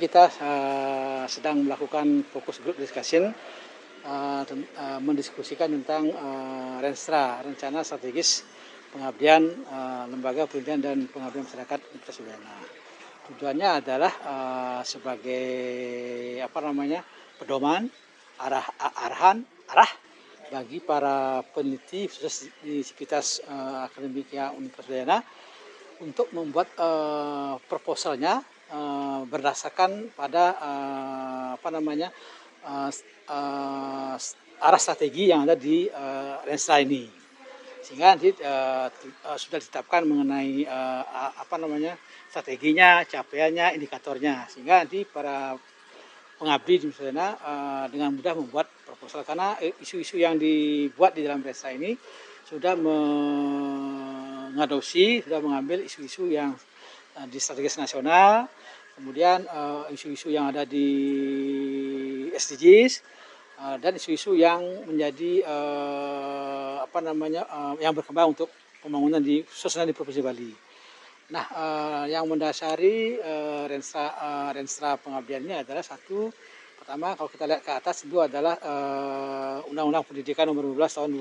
kita sedang melakukan fokus group discussion mendiskusikan tentang Renstra, Rencana Strategis Pengabdian Lembaga Pendidikan dan Pengabdian Masyarakat Universitas Udayana. Tujuannya adalah sebagai pedoman, arah bagi para peneliti khusus di Sivitas Akademika Universitas Udayana untuk membuat proposalnya berdasarkan pada arah strategi yang ada di Renstra ini, sehingga nanti sudah ditetapkan mengenai strateginya, capaiannya, indikatornya, sehingga nanti para pengabdi di Universitas Udayana dengan mudah membuat proposal, karena isu-isu yang dibuat di dalam Renstra ini sudah sudah mengambil isu-isu yang di strategis nasional, kemudian isu-isu yang ada di SDGs, dan isu-isu yang menjadi yang berkembang untuk pembangunan khususnya di Provinsi Bali. Nah, yang mendasari Renstra Pengabdian ini adalah pertama kalau kita lihat ke atas itu adalah Undang-Undang Pendidikan Nomor 12 tahun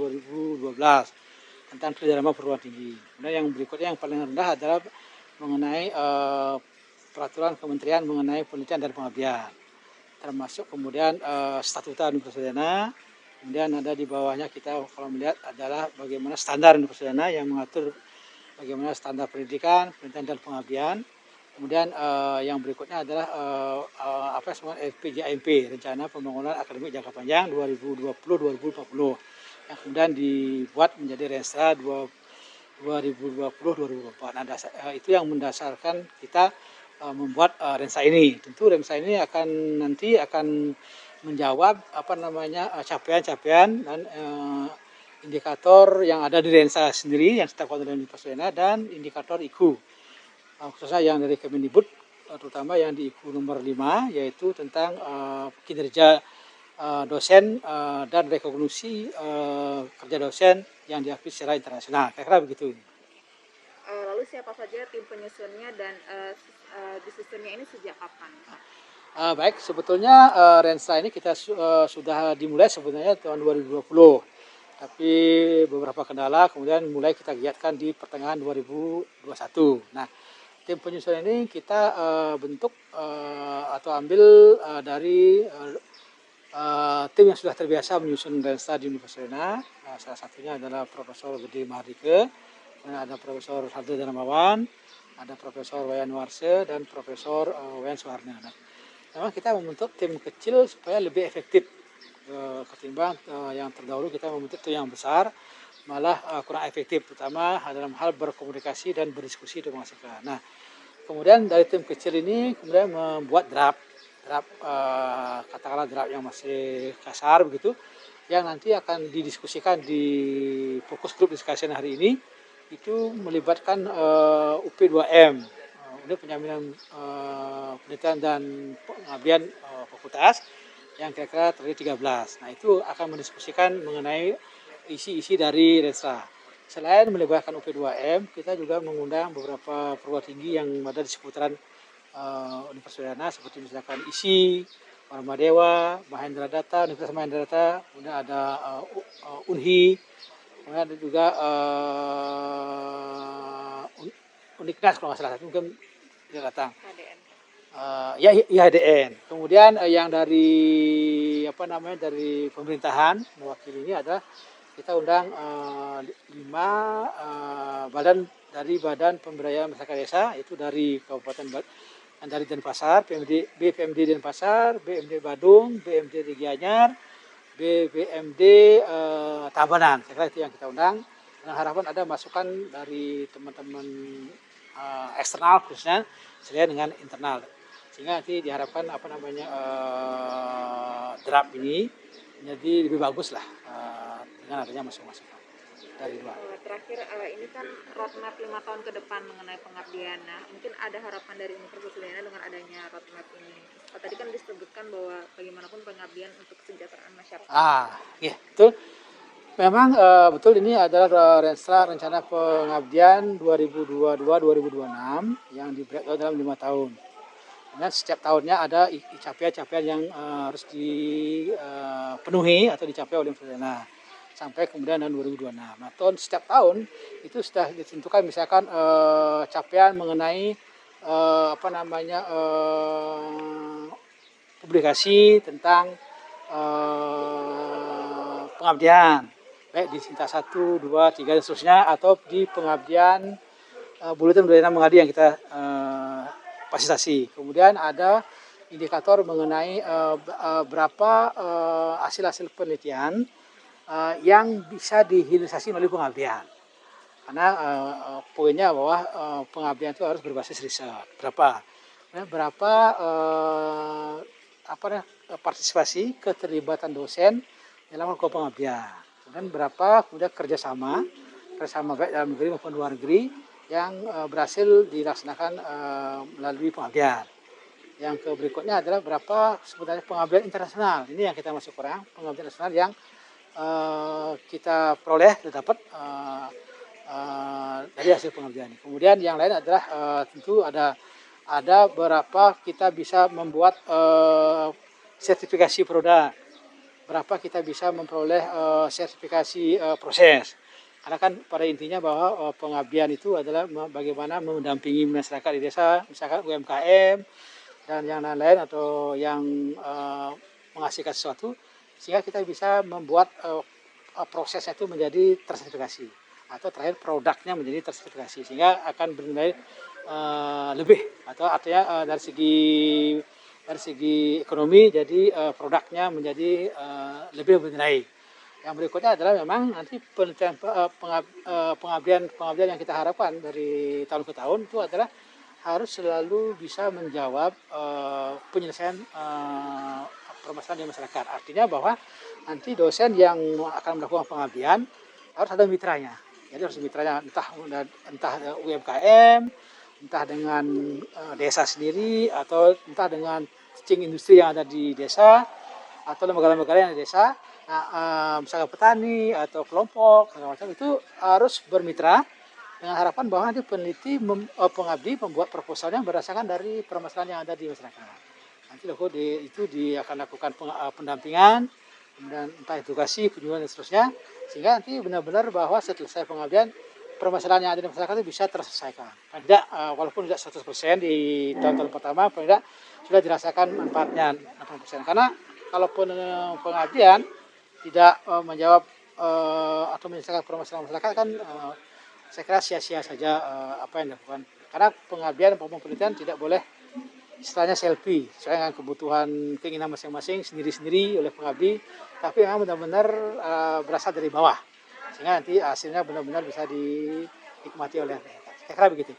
2012 tentang Kerjasama Perguruan Tinggi. Kemudian yang berikutnya yang paling rendah adalah mengenai peraturan kementerian mengenai penelitian dan pengabdian, termasuk kemudian statuta Universitas Udayana. Kemudian ada di bawahnya kita kalau melihat adalah bagaimana standar Universitas Udayana yang mengatur bagaimana standar pendidikan dan pengabdian. Kemudian yang berikutnya adalah RPJMP, Rencana Pembangunan Akademik Jangka Panjang 2020-2040, yang kemudian dibuat menjadi Renstra 2020-2024. Nah, itu yang mendasarkan kita membuat Renstra ini. Tentu Renstra ini akan menjawab capaian-capaian dan indikator yang ada di Renstra sendiri yang ditetapkan oleh Universitas Udayana dan indikator IKU, khususnya yang dari Kemendikbud, terutama yang di IKU nomor 5, yaitu tentang kinerja dosen dan rekognisi kerja dosen yang diakui secara internasional. Kira-kira begitu. Lalu siapa saja tim penyusunnya dan disusunnya ini sejak kapan? Baik, sebetulnya Renstra ini kita sudah dimulai sebenarnya tahun 2020. Tapi beberapa kendala kemudian mulai kita giatkan di pertengahan 2021. Nah, tim penyusun ini kita bentuk atau ambil dari tim yang sudah terbiasa menyusun Renstra di Universitas Udayana. Salah satunya adalah Profesor Gede Mahardika, kemudian ada Profesor Hardo Darmawan, ada Profesor Wayan Warse, dan Profesor Wayan Suwarna. Nah, memang kita membentuk tim kecil supaya lebih efektif ketimbang yang terdahulu kita membentuk tim yang besar, malah kurang efektif, terutama dalam hal berkomunikasi dan berdiskusi dengan masukan. Nah, kemudian dari tim kecil ini kemudian membuat draft katakanlah draft yang masih kasar begitu, yang nanti akan didiskusikan di fokus group discussion hari ini. Itu melibatkan UP2M, Unit Penjaminan Penelitian dan Pengabdian Fakultas, yang kira-kira terdiri 13. Nah, itu akan mendiskusikan mengenai isi-isi dari Renstra. Selain melibatkan UP2M, kita juga mengundang beberapa perguruan tinggi yang ada di seputaran Universitas Udayana, seperti misalkan ISI, Paramadewata, Mahendra Data, Universitas Mahendra Data, kemudian ada UNHI, kemudian ada juga Uniknas kalau nggak salah, mungkin tidak datang. IHDN. Kemudian yang dari dari pemerintahan mewakili ini adalah kita undang 5 badan pemberdayaan masyarakat desa, itu dari Kabupaten dari Denpasar, BPMD Denpasar, BMD Badung, BMD di Gianyar, BPMD Tabanan. Saya kira itu yang kita undang. Dengan harapan ada masukan dari teman-teman eksternal khususnya selain dengan internal, sehingga nanti diharapkan draft ini menjadi lebih bagus lah dengan adanya masukan dari luar. Terakhir, ini kan roadmap 5 tahun ke depan mengenai pengabdian. Nah, mungkin ada harapan dari Universitas Udayana dengan adanya roadmap ini. Tadi kan disebutkan bahwa bagaimanapun pengabdian untuk kesejahteraan masyarakat. Iya, betul. Memang betul, ini adalah Renstra Rencana Pengabdian 2022-2026 yang di breakdown dalam 5 tahun. Kemudian setiap tahunnya ada capaian-capaian yang harus dipenuhi atau dicapai oleh Sarjana sampai kemudian tahun 2026. Nah, setiap tahun itu sudah ditentukan misalkan capaian mengenai publikasi tentang pengabdian, baik di Sinta 1, 2, 3 dan seterusnya, atau di pengabdian Buletin Budaya Mengabdi yang kita fasilitasi. Kemudian ada indikator mengenai berapa hasil-hasil penelitian yang bisa dihilirisasi melalui pengabdian. Karena poinnya bahwa pengabdian itu harus berbasis riset. Berapa partisipasi keterlibatan dosen dalam melakukan pengabdian. Kemudian kemudian kerjasama baik dalam negeri maupun luar negeri yang berhasil dilaksanakan melalui pengabdian. Yang berikutnya adalah berapa sebenarnya pengabdian internasional. Ini yang kita masih kurang, pengabdian internasional yang kita peroleh dapat dari hasil pengabdian. Kemudian yang lain adalah tentu ada berapa kita bisa membuat sertifikasi produk, berapa kita bisa memperoleh sertifikasi proses. Karena kan pada intinya bahwa pengabdian itu adalah bagaimana mendampingi masyarakat di desa, misalkan UMKM dan yang lain-lain atau yang menghasilkan sesuatu, sehingga kita bisa membuat prosesnya itu menjadi tersertifikasi atau terakhir produknya menjadi tersertifikasi, sehingga akan bernilai lebih, atau artinya dari segi ekonomi jadi produknya menjadi lebih bernilai. Yang berikutnya adalah memang nanti penelitian pengabdian yang kita harapkan dari tahun ke tahun itu adalah harus selalu bisa menjawab penyelesaian permasalahan di masyarakat. Artinya bahwa nanti dosen yang akan melakukan pengabdian harus ada mitranya. Jadi harus mitranya entah UMKM, entah dengan desa sendiri, atau entah dengan cicing industri yang ada di desa, atau lembaga-lembaga yang ada di desa. Nah, misalnya petani atau kelompok segala macam itu harus bermitra dengan harapan bahwa nanti pengabdi membuat proposalnya berdasarkan dari permasalahan yang ada di masyarakat. Nanti akan lakukan pendampingan, kemudian entah edukasi, kunjungan dan seterusnya, sehingga nanti benar-benar bahwa setelah selesai pengabdian permasalahan yang ada di masyarakat itu bisa terselesaikan. Tidak, walaupun tidak 100% di tahun-tahun pertama, paling tidak sudah dirasakan manfaatnya 60%. Karena kalaupun pengabdian tidak menjawab atau menyelesaikan permasalahan masyarakat kan saya kira sia-sia saja apa yang dilakukan. Karena pengabdian maupun penelitian tidak boleh istilahnya selfie, sesuai dengan kebutuhan keinginan masing-masing sendiri-sendiri oleh pengabdi, tapi memang benar-benar berasal dari bawah, sehingga nanti hasilnya benar-benar bisa dinikmati oleh masyarakat. Saya kira begitu.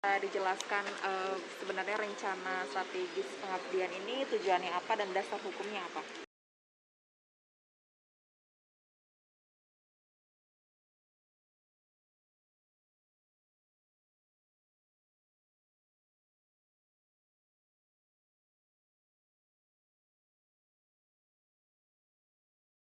Dijelaskan sebenarnya rencana strategis pengabdian ini tujuannya apa dan dasar hukumnya apa?